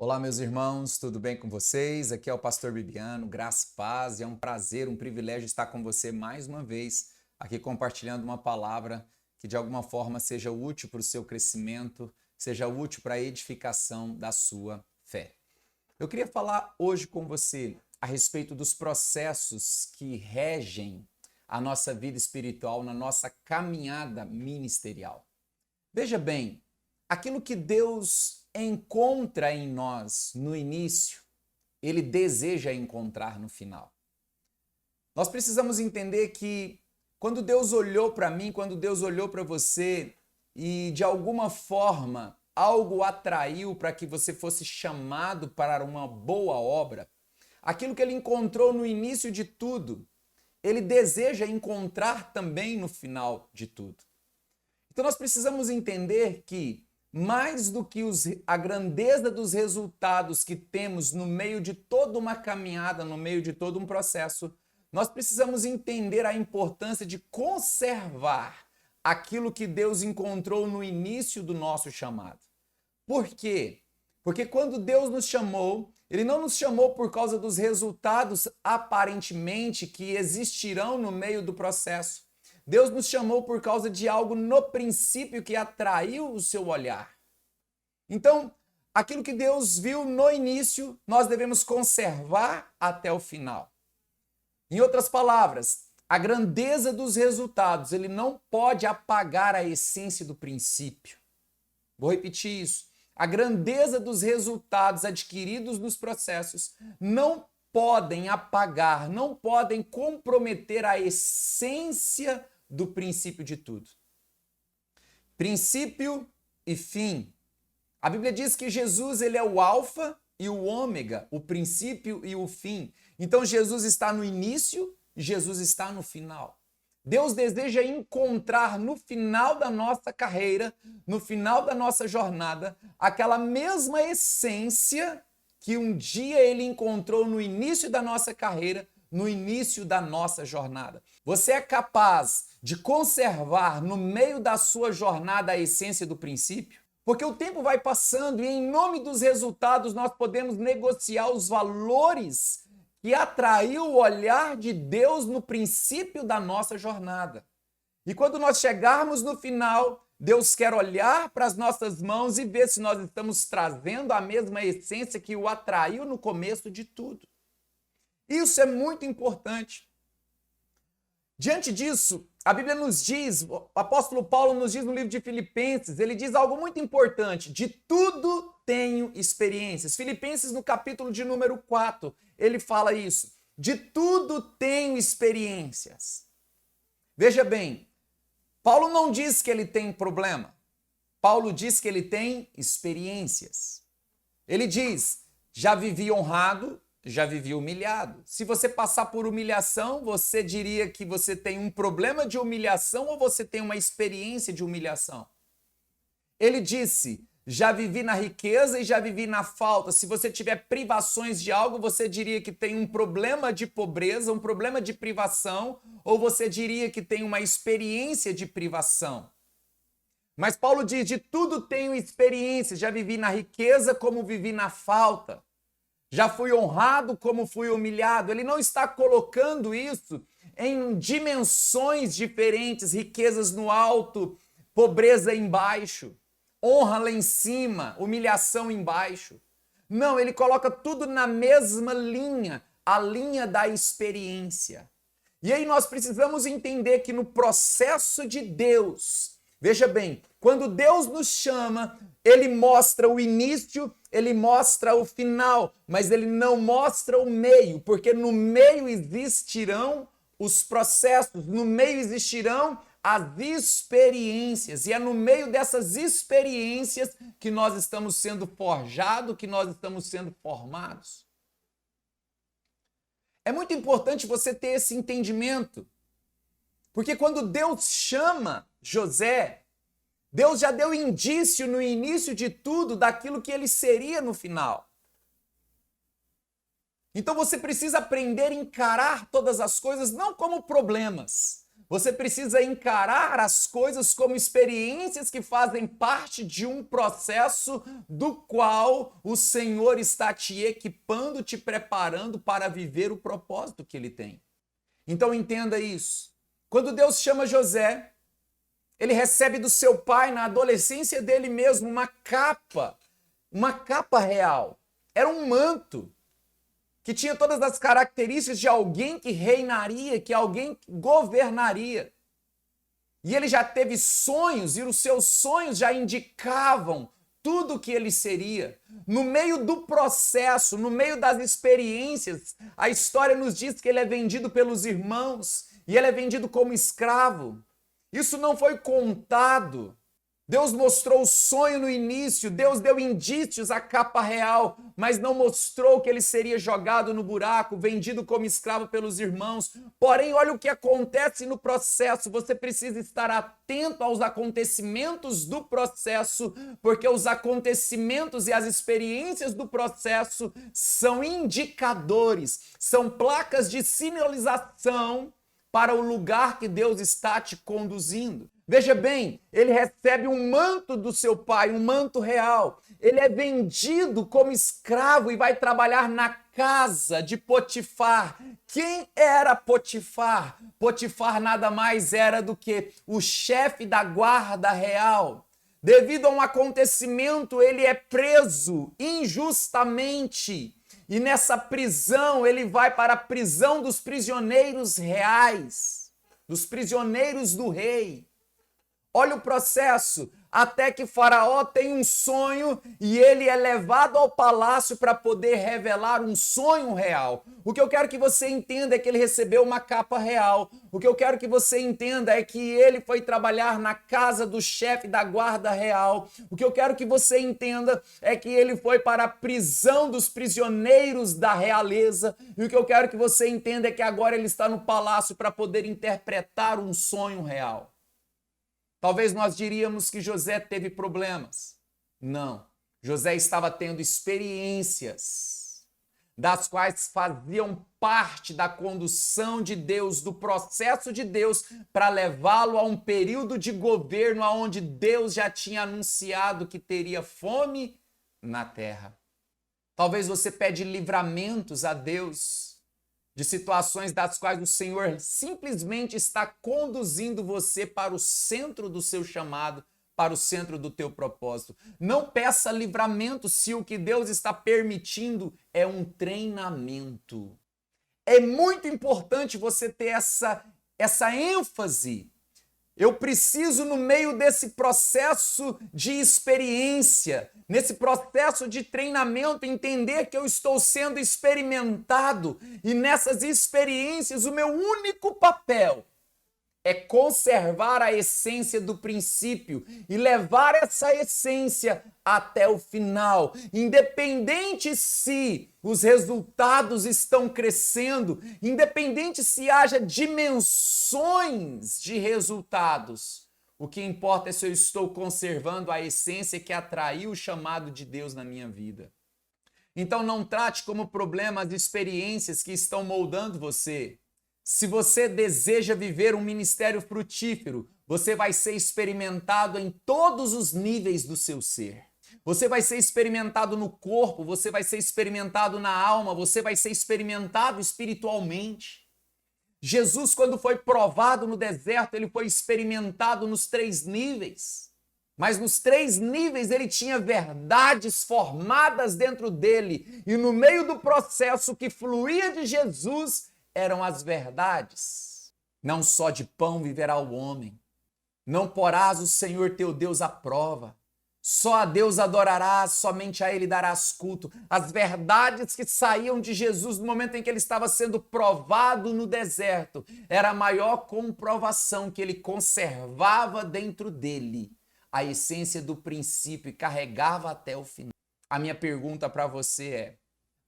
Olá, meus irmãos, tudo bem com vocês? Aqui é o Pastor Bibiano, graça e paz, e é um prazer, um privilégio estar com você mais uma vez, aqui compartilhando uma palavra que de alguma forma seja útil para o seu crescimento, seja útil para a edificação da sua fé. Eu queria falar hoje com você a respeito dos processos que regem a nossa vida espiritual na nossa caminhada ministerial. Veja bem, aquilo que Deus encontra em nós no início, Ele deseja encontrar no final. Nós precisamos entender que quando Deus olhou para mim, quando Deus olhou para você e de alguma forma algo atraiu para que você fosse chamado para uma boa obra, aquilo que Ele encontrou no início de tudo, Ele deseja encontrar também no final de tudo. Então nós precisamos entender que mais do que a grandeza dos resultados que temos no meio de toda uma caminhada, no meio de todo um processo, nós precisamos entender a importância de conservar aquilo que Deus encontrou no início do nosso chamado. Por quê? Porque quando Deus nos chamou, Ele não nos chamou por causa dos resultados aparentemente que existirão no meio do processo. Deus nos chamou por causa de algo no princípio que atraiu o seu olhar. Então, aquilo que Deus viu no início, nós devemos conservar até o final. Em outras palavras, a grandeza dos resultados, ele não pode apagar a essência do princípio. Vou repetir isso. A grandeza dos resultados adquiridos nos processos não podem apagar, não podem comprometer a essência do princípio de tudo. Princípio e fim. A Bíblia diz que Jesus ele é o alfa e o ômega, o princípio e o fim. Então Jesus está no início e Jesus está no final. Deus deseja encontrar no final da nossa carreira, no final da nossa jornada, aquela mesma essência que um dia ele encontrou no início da nossa carreira, no início da nossa jornada. Você é capaz de conservar no meio da sua jornada a essência do princípio? Porque o tempo vai passando e em nome dos resultados nós podemos negociar os valores que atraiu o olhar de Deus no princípio da nossa jornada. E quando nós chegarmos no final, Deus quer olhar para as nossas mãos e ver se nós estamos trazendo a mesma essência que o atraiu no começo de tudo. Isso é muito importante. Diante disso, a Bíblia nos diz, o apóstolo Paulo nos diz no livro de Filipenses, ele diz algo muito importante: de tudo tenho experiências. Filipenses no capítulo de número 4, ele fala isso. De tudo tenho experiências. Veja bem, Paulo não diz que ele tem problema. Paulo diz que ele tem experiências. Ele diz, já vivi honrado, já vivi humilhado. Se você passar por humilhação, você diria que você tem um problema de humilhação ou você tem uma experiência de humilhação? Ele disse, já vivi na riqueza e já vivi na falta. Se você tiver privações de algo, você diria que tem um problema de pobreza, um problema de privação, ou você diria que tem uma experiência de privação. Mas Paulo diz, de tudo tenho experiência, já vivi na riqueza como vivi na falta. Já fui honrado como fui humilhado. Ele não está colocando isso em dimensões diferentes, riquezas no alto, pobreza embaixo, honra lá em cima, humilhação embaixo. Não, ele coloca tudo na mesma linha, a linha da experiência. E aí nós precisamos entender que no processo de Deus, veja bem, quando Deus nos chama, Ele mostra o início, Ele mostra o final, mas Ele não mostra o meio, porque no meio existirão os processos, no meio existirão as experiências, e é no meio dessas experiências que nós estamos sendo forjados, que nós estamos sendo formados. É muito importante você ter esse entendimento, porque quando Deus chama José, Deus já deu indício no início de tudo daquilo que ele seria no final. Então você precisa aprender a encarar todas as coisas não como problemas, Você precisa encarar as coisas como experiências que fazem parte de um processo do qual o Senhor está te equipando, te preparando para viver o propósito que Ele tem. Então entenda isso. Quando Deus chama José, ele recebe do seu pai, na adolescência dele mesmo, uma capa real. Era um manto que tinha todas as características de alguém que reinaria, que alguém que governaria. E ele já teve sonhos, e os seus sonhos já indicavam tudo o que ele seria. No meio do processo, no meio das experiências, a história nos diz que ele é vendido pelos irmãos, e ele é vendido como escravo. Isso não foi contado. Deus mostrou o sonho no início, Deus deu indícios à capa real, mas não mostrou que ele seria jogado no buraco, vendido como escravo pelos irmãos. Porém, olha o que acontece no processo. Você precisa estar atento aos acontecimentos do processo, porque os acontecimentos e as experiências do processo são indicadores, são placas de sinalização para o lugar que Deus está te conduzindo. Veja bem, ele recebe um manto do seu pai, um manto real. Ele é vendido como escravo e vai trabalhar na casa de Potifar. Quem era Potifar? Potifar nada mais era do que o chefe da guarda real. Devido a um acontecimento, ele é preso injustamente. E nessa prisão, ele vai para a prisão dos prisioneiros reais, dos prisioneiros do rei. Olha o processo, até que Faraó tem um sonho e ele é levado ao palácio para poder revelar um sonho real. O que eu quero que você entenda é que ele recebeu uma capa real. O que eu quero que você entenda é que ele foi trabalhar na casa do chefe da guarda real. O que eu quero que você entenda é que ele foi para a prisão dos prisioneiros da realeza. E o que eu quero que você entenda é que agora ele está no palácio para poder interpretar um sonho real. Talvez nós diríamos que José teve problemas. Não. José estava tendo experiências das quais faziam parte da condução de Deus, do processo de Deus para levá-lo a um período de governo onde Deus já tinha anunciado que teria fome na terra. Talvez você pede livramentos a Deus de situações das quais o Senhor simplesmente está conduzindo você para o centro do seu chamado, para o centro do teu propósito. Não peça livramento se o que Deus está permitindo é um treinamento. É muito importante você ter essa ênfase. Eu preciso, no meio desse processo de experiência, nesse processo de treinamento, entender que eu estou sendo experimentado e nessas experiências o meu único papel é conservar a essência do princípio e levar essa essência até o final. Independente se os resultados estão crescendo, independente se haja dimensões de resultados, o que importa é se eu estou conservando a essência que atraiu o chamado de Deus na minha vida. Então não trate como problema as experiências que estão moldando você. Se você deseja viver um ministério frutífero, você vai ser experimentado em todos os níveis do seu ser. Você vai ser experimentado no corpo, você vai ser experimentado na alma, você vai ser experimentado espiritualmente. Jesus, quando foi provado no deserto, ele foi experimentado nos 3 níveis. Mas nos 3 níveis ele tinha verdades formadas dentro dele. E no meio do processo que fluía de Jesus, eram as verdades. Não só de pão viverá o homem. Não porás o Senhor teu Deus à prova. Só a Deus adorarás, somente a Ele darás culto. As verdades que saíam de Jesus no momento em que ele estava sendo provado no deserto, era a maior comprovação que ele conservava dentro dele a essência do princípio e carregava até o final. A minha pergunta para você é: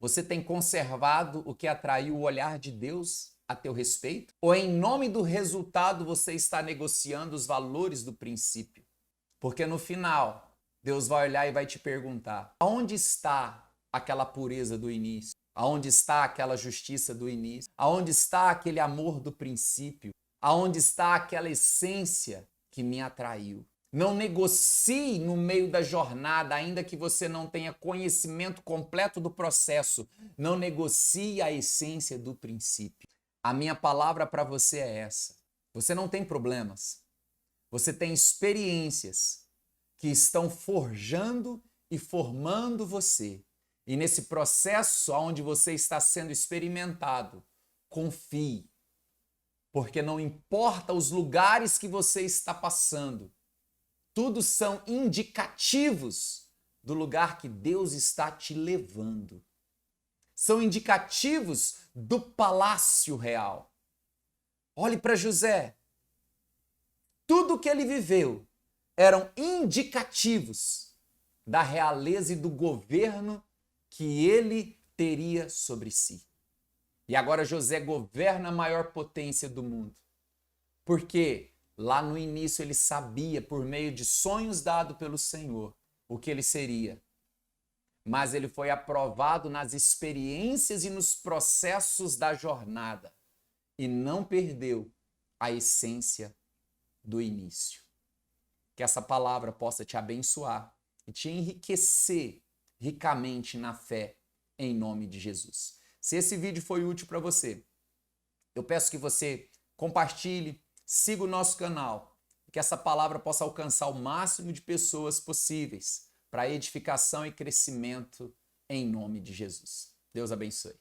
você tem conservado o que atraiu o olhar de Deus a teu respeito? Ou em nome do resultado você está negociando os valores do princípio? Porque no final, Deus vai olhar e vai te perguntar: aonde está aquela pureza do início? Aonde está aquela justiça do início? Aonde está aquele amor do princípio? aonde está aquela essência que me atraiu. Não negocie no meio da jornada, ainda que você não tenha conhecimento completo do processo. Não negocie a essência do princípio. A minha palavra para você é essa. Você não tem problemas. Você tem experiências que estão forjando e formando você. E nesse processo onde você está sendo experimentado, confie. Porque não importa os lugares que você está passando, tudo são indicativos do lugar que Deus está te levando. São indicativos do palácio real. Olhe para José. Tudo que ele viveu eram indicativos da realeza e do governo que ele teria sobre si. E agora José governa a maior potência do mundo. Porque lá no início ele sabia, por meio de sonhos dados pelo Senhor, o que ele seria. Mas ele foi aprovado nas experiências e nos processos da jornada. E não perdeu a essência do início. Que essa palavra possa te abençoar e te enriquecer ricamente na fé, em nome de Jesus. Se esse vídeo foi útil para você, eu peço que você compartilhe, siga o nosso canal, que essa palavra possa alcançar o máximo de pessoas possíveis para edificação e crescimento em nome de Jesus. Deus abençoe.